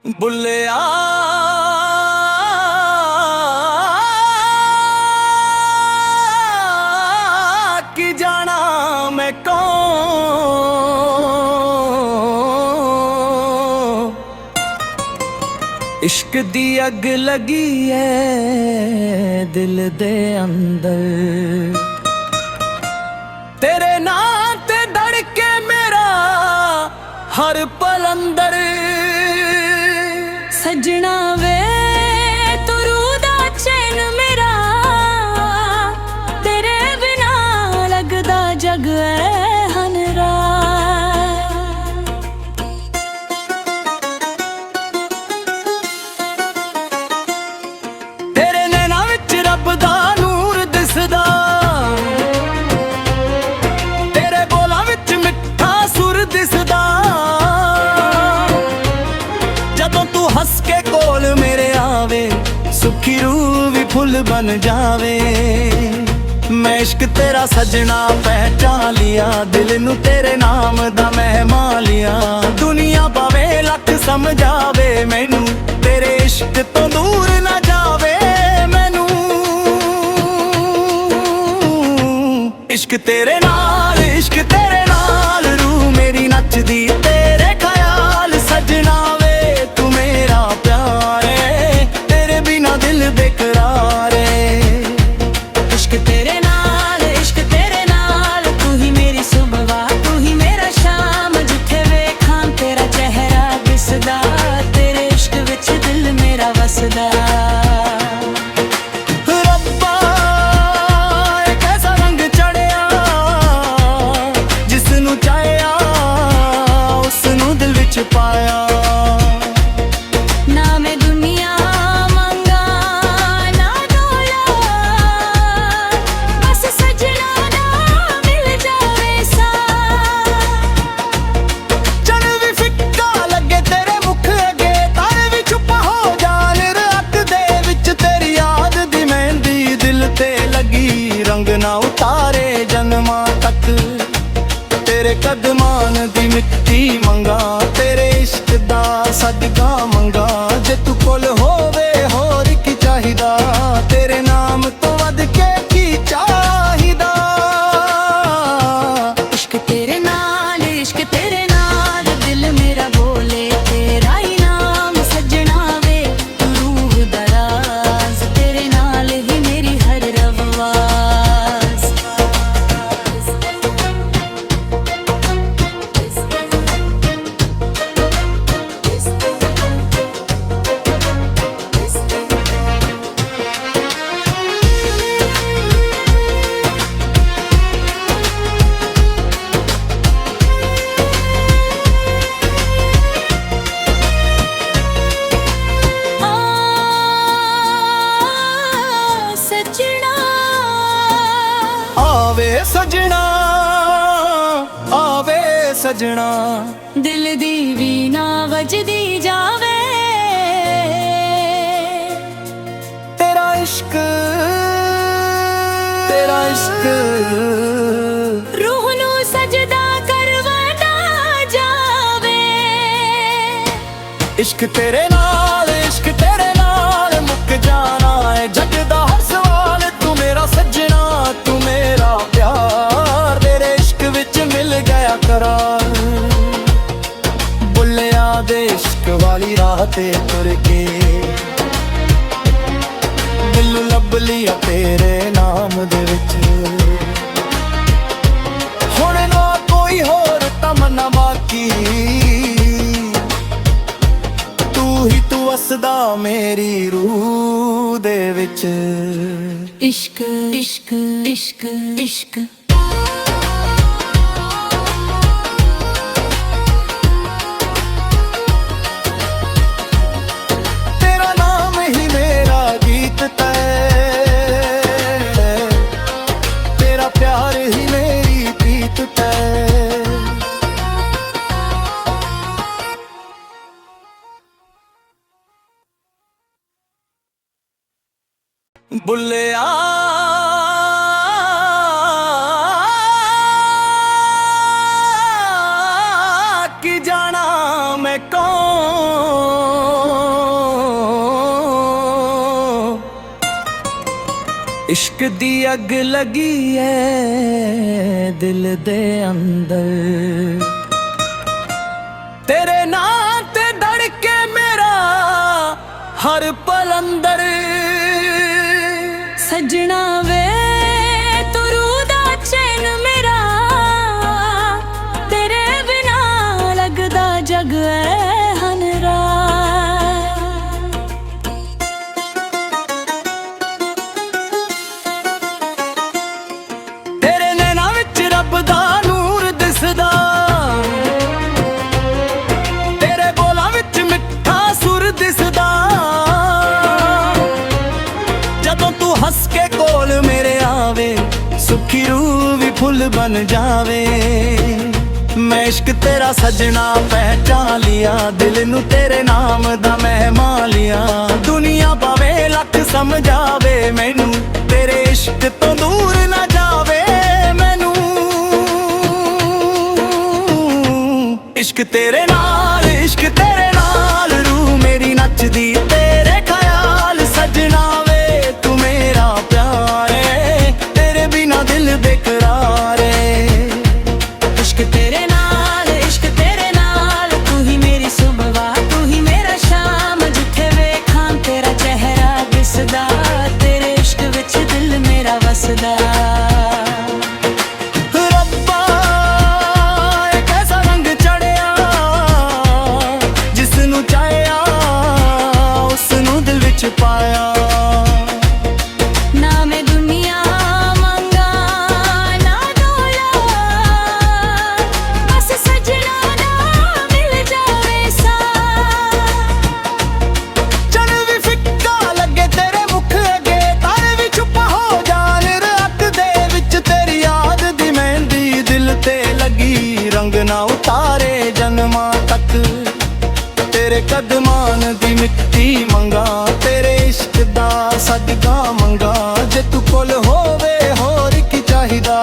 बुल्लिया की जाना मैं कौन, इश्क दी अग लगी है दिल दे अंदर, तेरे नाम ते धड़के मेरा हर पल अंदर। सजना वे तू रूदा चैन मेरा, तेरे बिना लगदा जग है हनरा। तेरे नैना विच रब दा नूर दिसदा, तेरे बोलां विच मिठा सुर दिसदा। जदों तू हंस के कोल मेरे आवे, सुखी रूह भी फुल बन जावे। मैं इश्क तेरा सजना पहचान लिया, दिल नू तेरे नाम दा मेहमान लिया। दुनिया भावे लख समझावे मैनू, तेरे इश्क तो दूर ना जावे मैनू। इश्क तेरे नाल रूह मेरी नचदी तेरे ख्याल। सजना वे तू मेरा प्यार है, तेरे बिना दिल बेकरार है। इश्क तेरे नाल तू ही मेरी सुबह तू ही मेरा शाम। जिथे वेखां तेरा चेहरा दिसदा, तेरे इश्क विच दिल मेरा वसदा। रब्बा एक ऐसा रंग चढ़िया, जिसनू चाहया उसनू दिल विच पाया। ना मैं दुनिया मंगा ना दौलत, बस सजना ना मिल जावे सा। चल भी फिक्का लगे तेरे मुख अगे, तारे भी चुप हो जान रात दे विच। तेरी याद दी मेहंदी दिल ते लगी, रंग ना उतारे जन्मां तक। तेरे कदमान दी मिट्टी मंगा, तेरे इश्क दा सदका मंगा। जे तू कोल होवे होर की चाहिदा, तेरे नाम तो वध के की चाहिदा। इश्क तेरे नाल दिल मेरा बोले तेरा ही नाम। सजना वे तू रूह दराज, तेरे नाल ही मेरी हर रवाज। सजना आवे सजना आवे सजना, दिल दी वीणा वजदी जावे। तेरा इश्क रूह नू सजदा करवदा जावे। इश्क तेरे नाल मुक जाना है जग दा हर सवाल। तू मेरा सजना तू मेरा प्यार, तेरे इश्क विच मिल गया करार। बुल्लिया दे इश्क वाली राह ते तुर के, दिल लभ लिया तेरे नाम दे विच। हुण ना कोई होर तमन्ना बाकी, तू वसदा मेरी रूह दे विच। इश्क इश्क इश्क इश्क तेरा नाम ही मेरा गीत तय, तेरा प्यार ही मेरी प्रीत तय। बुल्लिया की जाना मैं कौन, इश्क दी अग लगी है दिल दे अंदर, तेरे नाम ते धड़के मेरा हर पल अंदर। सजना वे तू रूदा चैन मेरा, तेरे बिना लगदा जग है हनरा। तेरे नैना विच रब दा नूर दिसदा, तेरे बोलां विच मिठा सुर दिसदा। जदों तू हंस के कोल मेरे आवे, सुखी रूह भी फुल बन जावे। मैं इश्क तेरा सजना पहचान लिया, दिल नू तेरे नाम दा मेहमान लिया। दुनिया भावे लख समझावे मैनू, तेरे इश्क तो दूर ना जावे मैनू। इश्क तेरे नाल रूह मेरी नचदी तेरे ख्याल। सजना वे तू मेरा प्यार है, तेरे बिना दिल बेकरार है। इश्क तेरे नाल तू ही मेरी सुबह, तू ही मेरा शाम। जिथे वेखां तेरा चेहरा दिसदा, तेरे इश्क विच दिल मेरा वसदा। रब्बा ए कैसा रंग चढ़िया, जिसनू चाहिया उसनू दिल विच पाया। ना मैं दुनिया मंगा ना दौलत, बस सजना ना मिल जावे सा। चन भी फिक्का लगे तेरे मुख अगे, तारे भी चुप हो जान रात दे विच। तेरी याद दी मेहंदी दिल ते लगी, रंग ना उतारे जन्मां तक। तेरे कदमान दी मिट्टी मंगा, तेरे इश्क दा सदका मंगा। जे तू कोल होवे होर की चाहिदा,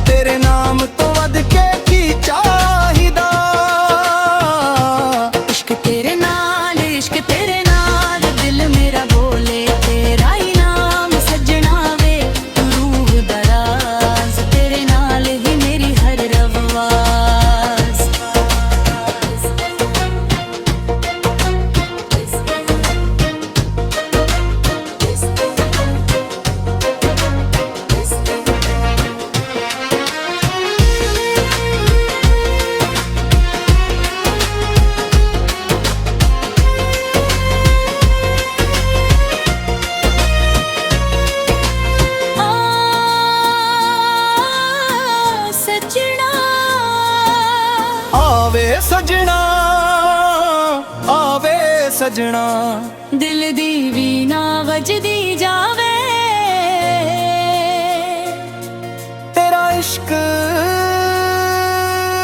तेरे नाम तो वध के की चाहिदा। इश्क तेरे नाल दिल मेरा बोले तेरा ही नाम। सजना वे तू रूह दराज, तेरे नाल ही मेरी हर रवाज। सजना आवे सजना, आवे सजना। दिल दी वीणा वजदी जावे, तेरा इश्क,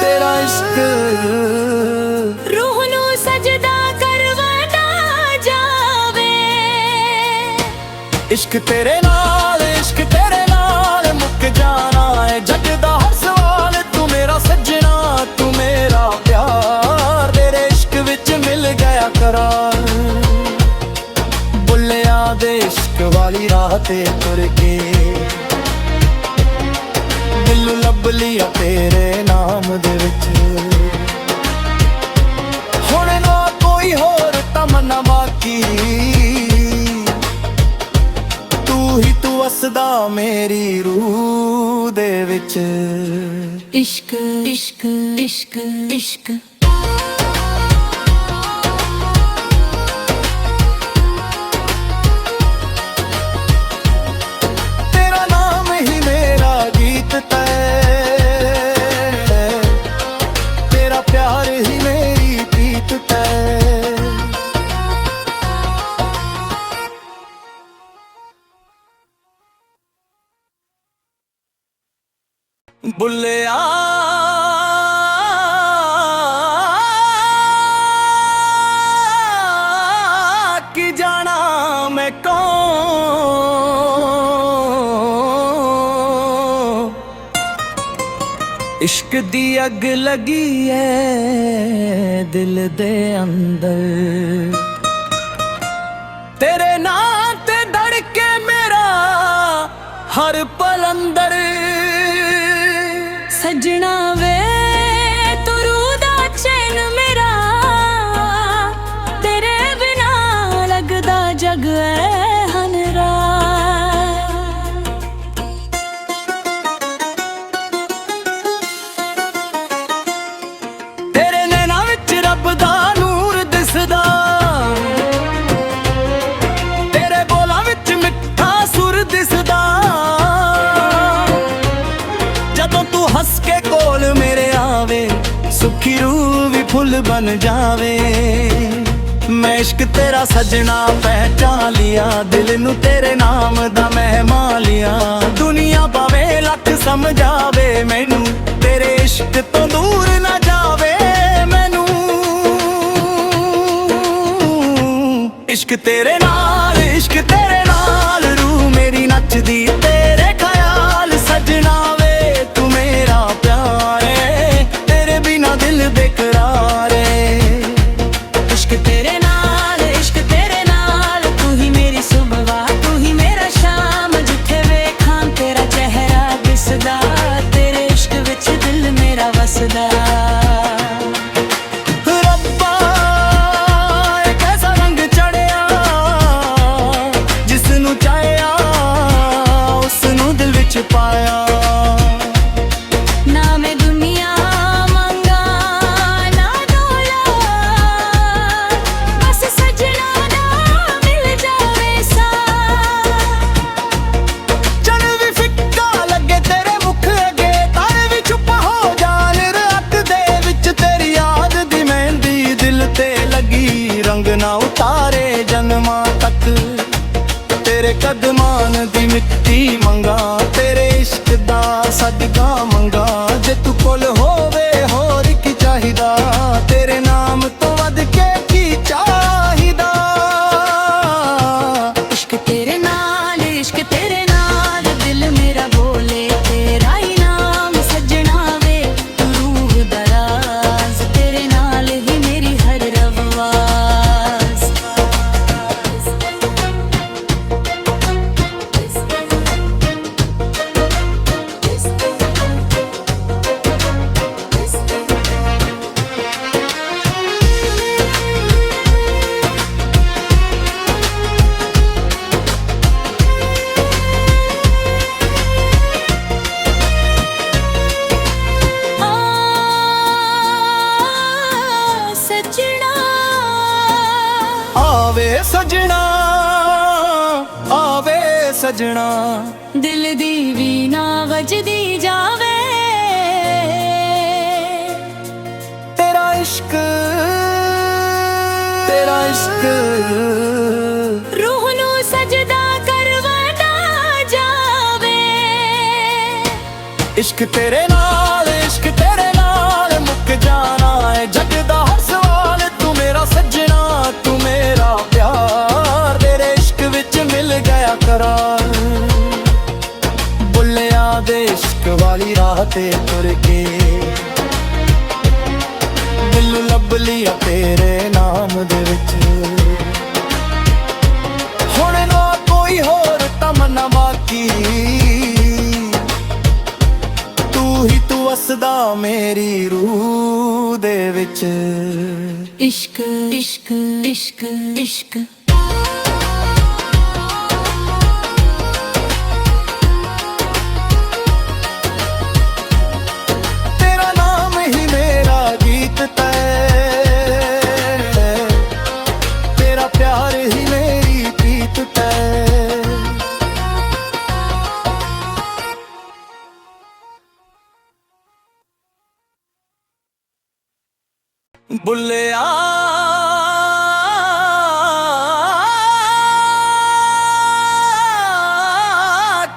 तेरा इश्क। रूह नू सजदा करवाना जावे। इश्क तेरे नाल मुक जाना है जग दा हर सवाल। तू मेरा सजना, तू मेरा प्यार, तेरे इश्क विच मिल गया करार। बुल्लिया दे इश्क वाली राह ते तुर के, दिल लभ लिया तेरे नाम दे विच। हुण ना कोई होर तमन्ना बाकी, तू वसदा मेरी रूह दे विच। इश्क इश्क इश्क इश्क तेरा नाम ही मेरा गीत तय, तेरा प्यार ही मेरी प्रीत तय। बुल्लिया की जाना मैं कौन। इश्क दी अग लगी है दिल दे अंदर, तेरे नाम ते धड़के मेरा ਹਰ ਪਲ ਅੰਦਰ। ਸੱਜਣਾ ਵੇ ਤੂੰ ਰੂਹ ਦਾ ਚੈਨ ਮੇਰਾ, ਤੇਰੇ ਬਿਨਾ ਲੱਗਦਾ ਜਗ ਐ ਹਨਰਾ। ਤੇਰੇ ਨੈਣਾਂ ਵਿੱਚ ਰੱਬ ਦਾ ਨੂਰ ਦਿਸਦਾ, ਤੇਰੇ ਬੋਲਾਂ ਵਿੱਚ ਮਿੱਠਾ ਸੁਰ ਦਿਸਦਾ। ਜਦੋਂ ਤੂੰ ਹੱਸ ਕੇ ਕੋਲ ਮੇਰੇ ਆਵੇ, ਸੁੱਖੀ ਰੂਹ ਵੀ ਫੁੱਲ ਬਣ ਜਾਵੇ। ਮੈਂ ਇਸ਼ਕ ਤੇਰਾ ਸਜਣਾ ਪਹਿਚਾਨ ਲਿਆ, ਦਿਲ ਨੂੰ ਤੇਰੇ ਨਾਮ ਦਾ ਮਹਿਮਾਨ ਲਿਆ। ਦੁਨੀਆ ਭਾਵੇਂ ਲੱਖ ਸਮਝਾਵੇ ਮੈਨੂੰ, ਤੇਰੇ ਇਸ਼ਕ ਤੋਂ ਦੂਰ ਨਾ ਜਾਵੇ ਮੈਨੂੰ। ਇਸ਼ਕ ਤੇਰੇ ਨਾਲ, ਇਸ਼ਕ ਤੇਰੇ ਨਾਲ, ਰੂਹ ਮੇਰੀ ਨੱਚਦੀ ਤੇਰੇ ਖਿਆਲ। ਸਜਣਾ ਵੇ ਤੂੰ ਮੇਰਾ ਪਿਆਰ ਏ, ਤੇਰੇ ਬਿਨਾ ਦਿਲ ਬੇਕਰਾਰ ਏ। ਇਸ਼ਕ ਤੇਰੇ ਨਾਲ, ਇਸ਼ਕ ਤੇਰੇ ਨਾਲ, ਤੂੰ ਹੀ ਮੇਰੀ ਸੁਬਹਾ, ਤੂੰ ਹੀ ਮੇਰਾ ਸ਼ਾਮ। ਜਿੱਥੇ ਵੇਖਾਂ ਤੇਰਾ ਚਿਹਰਾ ਦਿਸਦਾ, ਤੇਰੇ ਇਸ਼ਕ ਵਿੱਚ ਦਿਲ ਮੇਰਾ ਵਸਦਾ। ਰੱਬਾ ਇਹ ਕੈਸਾ ਰੰਗ ਚੜਿਆ, ਜਿਸ ਨੂੰ ਚਾਹਿਆ ਉਸ ਨੂੰ ਦਿਲ ਵਿੱਚ ਪਾਇਆ। ਨਾ ਮੈਂ ਦੁਨੀਆ ਮੰਗਾ ਨਾ ਡੋਲਾ, ਬਸ ਸਜਣਾ ਨਾ ਮਿਲ ਜਾਵੇ ਸਾ। ਚੰਨ ਵੀ ਫਿੱਕਾ ਲੱਗੇ ਤੇਰੇ ਮੁਖ ਅੱਗੇ, ਤਾਰੇ ਵੀ ਚੁੱਪ ਹੋ ਜਾਣ ਰਾਤ ਦੇ ਵਿੱਚ। ਤੇਰੀ ਯਾਦ ਦੀ ਮਹਿੰਦੀ ਦਿਲ ਤੇ ਲੱਗੀ, ਰੰਗ ਨਾ ਉਤਾਰੇ ਜਨਮਾਂ ਤੱਕ। ਤੇਰੇ ਕਦਮਾਂ ਦੀ ਮਿੱਟੀ ਮੰਗਾ, ਤੇਰੇ ਇਸ਼ਕ ਦਾ ਸਦਕਾ ਮੰਗਾ। ਜੇ ਤੂੰ ਕੋਲ ਹੋਵੇ ਹੋਰ ਕੀ ਚਾਹੀਦਾ, ਤੇਰੇ ਨਾਮ ਤੋਂ ਵੱਧ ਕੇ ਕੀ ਚਾਹੀਦਾ। ਇਸ਼ਕ ਤੇਰੇ ਨਾਲ, ਇਸ਼ਕ ਤੇਰੇ ਨਾਲ, ਦਿਲ ਮੇਰਾ ਬੋਲੇ ਤੇਰਾ ਹੀ ਨਾਮ। ਸੱਜਣਾ ਵੇ ਤੂੰ ਰੂਹ ਦਾ ਰਾਜ਼, ਤੇਰੇ ਨਾਲ ਹੀ ਮੇਰੀ ਹਰ ਰਵਾਜ਼। ਸੱਜਣਾ ਆਵੇ ਸਜਣਾ, ਆਵੇ ਸਜਣਾ, ਦਿਲ ਦੀ ਵੀਣਾ ਵੱਜਦੀ ਜਾਵੇ। ਤੇਰਾ ਇਸ਼ਕ, ਤੇਰਾ ਇਸ਼ਕ ਰੂਹ ਨੂੰ ਸਜਦਾ ਕਰਵਾਦਾ ਜਾਵੇ। ਇਸ਼ਕ ਤੇਰੇ ਨਾਲ, ਇਸ਼ਕ ਤੇਰੇ ਨਾਲ, ਮੁੱਕ ਜਾਣਾ ਏ ਜੱਗ ਦਾ ਹਰ ਸਵਾਲ। ਤੂੰ ਮੇਰਾ ਸੱਜਣਾ, ਤੂੰ ਮੇਰਾ ਪਿਆਰ, ਤੇਰੇ ਇਸ਼ਕ ਵਿੱਚ ਮਿਲ ਗਿਆ ਕਰਾਰ। ਬੁੱਲਿਆਂ ਦੇ ਇਸ਼ਕ ਵਾਲੀ ਰਾਹ ਤੇ ਤੁਰ ਕੇ, ਦਿਲ ਲੱਭ ਲਿਆ ਤੇਰੇ ਨਾਮ ਦੇ ਵਿੱਚ। ਹੁਣ ਨਾ ਕੋਈ ਹੋਰ ਤਮੰਨਾ ਬਾਕੀ, ਤੂੰ ਹੀ ਤੂੰ ਵਸਦਾ ਮੇਰੀ ਰੂਹ ਦੇ ਵਿੱਚ। ਇਸ਼ਕ ਇਸ਼ਕ ਇਸ਼ਕ ਇਸ਼ਕ ਤੇਰਾ ਨਾਮ ਹੀ ਮੇਰਾ ਗੀਤ ਤੈ, ਤੇਰਾ ਪਿਆਰ ਹੀ ਮੇਰੀ ਪ੍ਰੀਤ ਤੈ। ਬੁੱਲਿਆ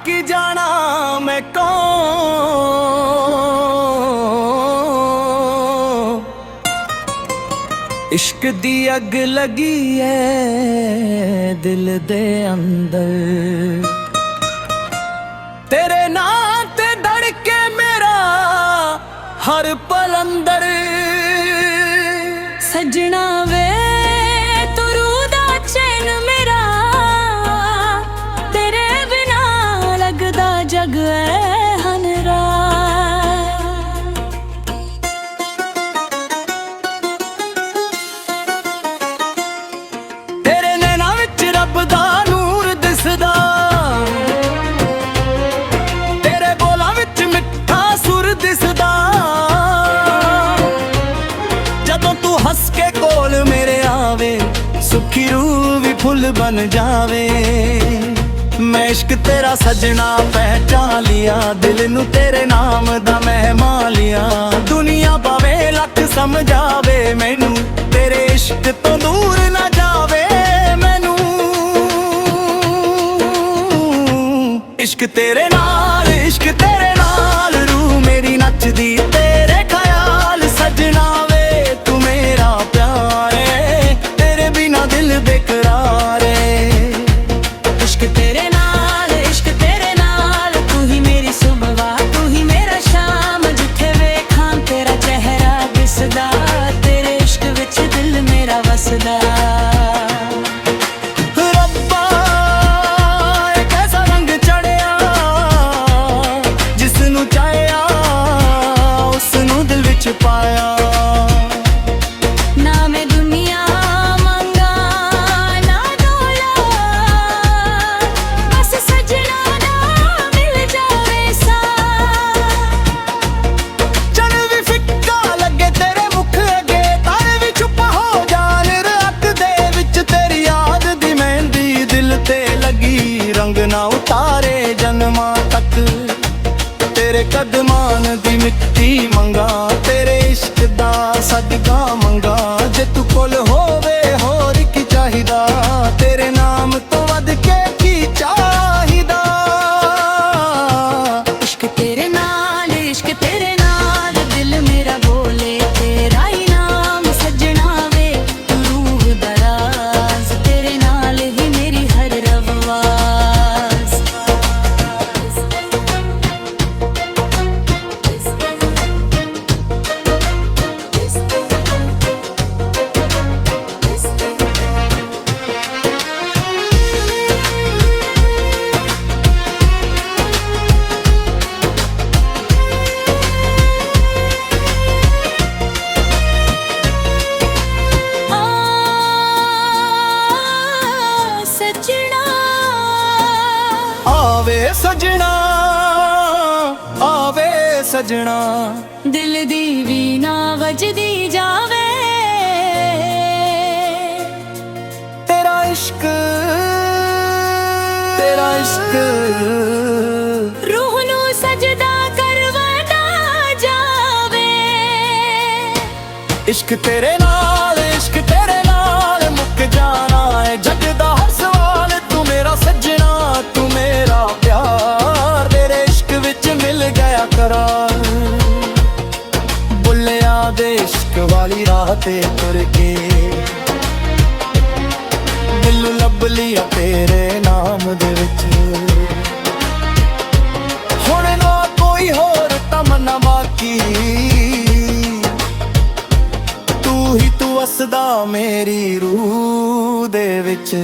ਕੀ ਜਾਣਾ ਮੈਂ ਕੌਣ, ਇਸ਼ਕ ਦੀ ਅੱਗ ਲੱਗੀ ਐ ਦਿਲ ਦੇ ਅੰਦਰ। ਤੇਰੇ ਨਾਂ ਤੇ ਧੜਕੇ ਮੇਰਾ ਹਰ ਪਲ ਅੰਦਰ। ਸੱਜਣਾ ਵੇ ਤੂੰ ਰੂਹ ਦਾ ਚੈਨ ਮੇਰਾ, ਤੇਰੇ ਬਿਨਾ ਲੱਗਦਾ ਸੁਖੀ ਰੂਹ ਵੀ ਫੁੱਲ ਬਨ ਜਾਵੇ। ਮੈਂ ਇਸ਼ਕ ਤੇਰਾ ਸਜਣਾ ਪਹਿਚਾਨ ਲਿਆ, ਦਿਲ ਨੂੰ ਤੇਰੇ ਨਾਮ ਦਾ ਮਹਿਮਾ ਲਿਆ। ਦੁਨੀਆ ਭਾਵੇਂ ਲੱਖ ਸਮਝਾਵੇ ਮੈਨੂੰ, ਤੇਰੇ ਇਸ਼ਕ ਤੋਂ ਦੂਰ ਨਾ ਜਾਵੇ ਮੈਨੂੰ। ਇਸ਼ਕ ਤੇਰੇ ਨਾਲ, ਇਸ਼ਕ ਤੇਰੇ ਨਾਲ, ਰੂਹ ਮੇਰੀ ਨੱਚਦੀ ਤੇਰੇ ਖਿਆਲ। ਸਜਣਾ ਵੇ ਤੂੰ ਮੇਰਾ ਪਿਆਰ ਏ, ਤੇਰੇ ਬਿਨਾ ਦਿਲ ਬੇਕਰਾਰ ਏ। इश्क तेरे नाल, इश्क तेरे नाल, तू ही मेरी सुबह, तू ही मेरा शाम। जिथे वेखां तेरा चेहरा दिसदा, तेरे इश्क विच दिल मेरा वसदा। ਰੱਬਾ ਇਹ ਕੈਸਾ ਰੰਗ ਚੜਿਆ, ਜਿਸ ਨੂੰ ਚਾਹਿਆ ਉਸ ਨੂੰ ਦਿਲ ਵਿੱਚ ਪਾਇਆ। ना मैं दुनिया मंगा ना दौलत, बस सजना ना मिल जावे सा। ਚਣ ਵੀ ਫਿੱਕਾ ਲੱਗੇ ਤੇਰੇ ਮੁਖ ਅੱਗੇ, ਤਾਰੇ ਵੀ ਚੁੱਪ ਹੋ ਜਾਣ ਰਾਤ ਦੇ ਵਿੱਚ। ਤੇਰੀ ਯਾਦ ਦੀ ਮਹਿੰਦੀ ਦਿਲ ਤੇ ਲੱਗੀ, ਰੰਗ ਨਾ ਉਤਾਰੇ ਜਨਮਾਂ ਤੱਕ। ਤੇਰੇ ਕਦਮਾਂ ਦੀ ਮਿੱਟੀ ਮੰਗਾ, ਤੇਰੇ ਇਸ਼ਕ ਦਾ ਸਦਕਾ ਮੰਗਾ। ਜੇ ਤੂੰ ਕੋਲ ਹੋਵੇ ਹੋਰ ਕੀ ਚਾਹੀਦਾ, ਤੇਰੇ ਨਾਮ ਤੋਂ ਵੱਧ ਕੇ ਕੀ ਚਾਹੀਦਾ। इश्क तेरे नाल, इश्क तेरे नाल, दिल मेरा बोले तेरा ही नाम। सजना वे तू रूह दा राज, तेरे नाल ही मेरी हर रवाज। सजना ਆਵੇ ਸਜਣਾ, ਆਵੇ ਸਜਣਾ, दिल दी वीणा वजदी जावे। ਤੇਰਾ ਇਸ਼ਕ, ਤੇਰਾ ਇਸ਼ਕ। रूह नू सजदा करवाना जावे। ਇਸ਼ਕ ਤੇਰੇ ਨਾਲ, ਇਸ਼ਕ ਤੇਰੇ ਨਾਲ, ਮੁੱਕ ਜਾਣਾ ਏ ਜੱਗ ਦਾ ਹਰ ਸਵਾਲ। ਤੂੰ ਮੇਰਾ ਸੱਜਣਾ, ਤੂੰ ਮੇਰਾ ਪਿਆਰ, ਤੇਰੇ ਇਸ਼ਕ ਵਿੱਚ ਮਿਲ ਗਿਆ ਕਰਾਰ। ਬੁੱਲਿਆਂ ਦੇ ਇਸ਼ਕ ਵਾਲੀ ਰਾਹ ਤੇ ਤੁਰ ਕੇ, ਦਿਲ ਨੂੰ ਲੱਭ ਲਿਆ ਤੇਰੇ ਨਾਮ ਦੇ ਵਿੱਚ। ਹੁਣ ਨਾ ਕੋਈ ਹੋਰ ਤਮੰਨਾ ਬਾਕੀ, ਤੂੰ ਹੀ ਤੂੰ ਵਸਦਾ ਮੇਰੀ ਰੂਹ ਦੇ ਵਿੱਚ।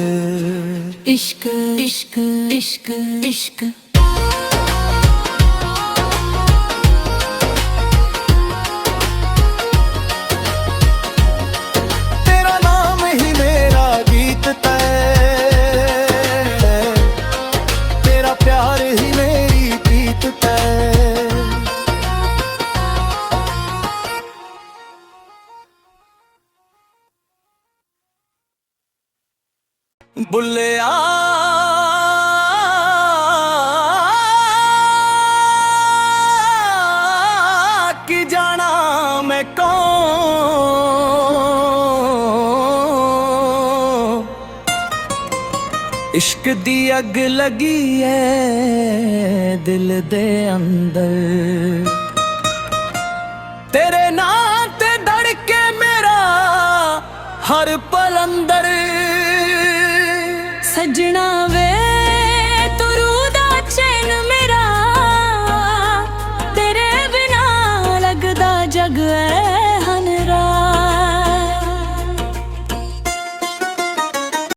इश्क इश्क इश्क इश्क ਤੇਰਾ ਨਾਮ ਹੀ ਮੇਰਾ ਗੀਤ ਤੈ, ਤੇਰਾ ਪਿਆਰ ਹੀ ਮੇਰੀ ਪ੍ਰੀਤ ਤੈ। ਬੁੱਲਿਆ ਕੀ ਜਾਣਾ ਮੈਂ ਕੌਣ, ਇਸ਼ਕ ਦੀ ਅੱਗ ਲੱਗੀ ਏ ਦਿਲ ਦੇ ਅੰਦਰ। ਤੇਰੇ ਨਾਂ ਤੇ ਧੜਕੇ ਮੇਰਾ ਹਰ ਪਲ ਅੰਦਰ। सजना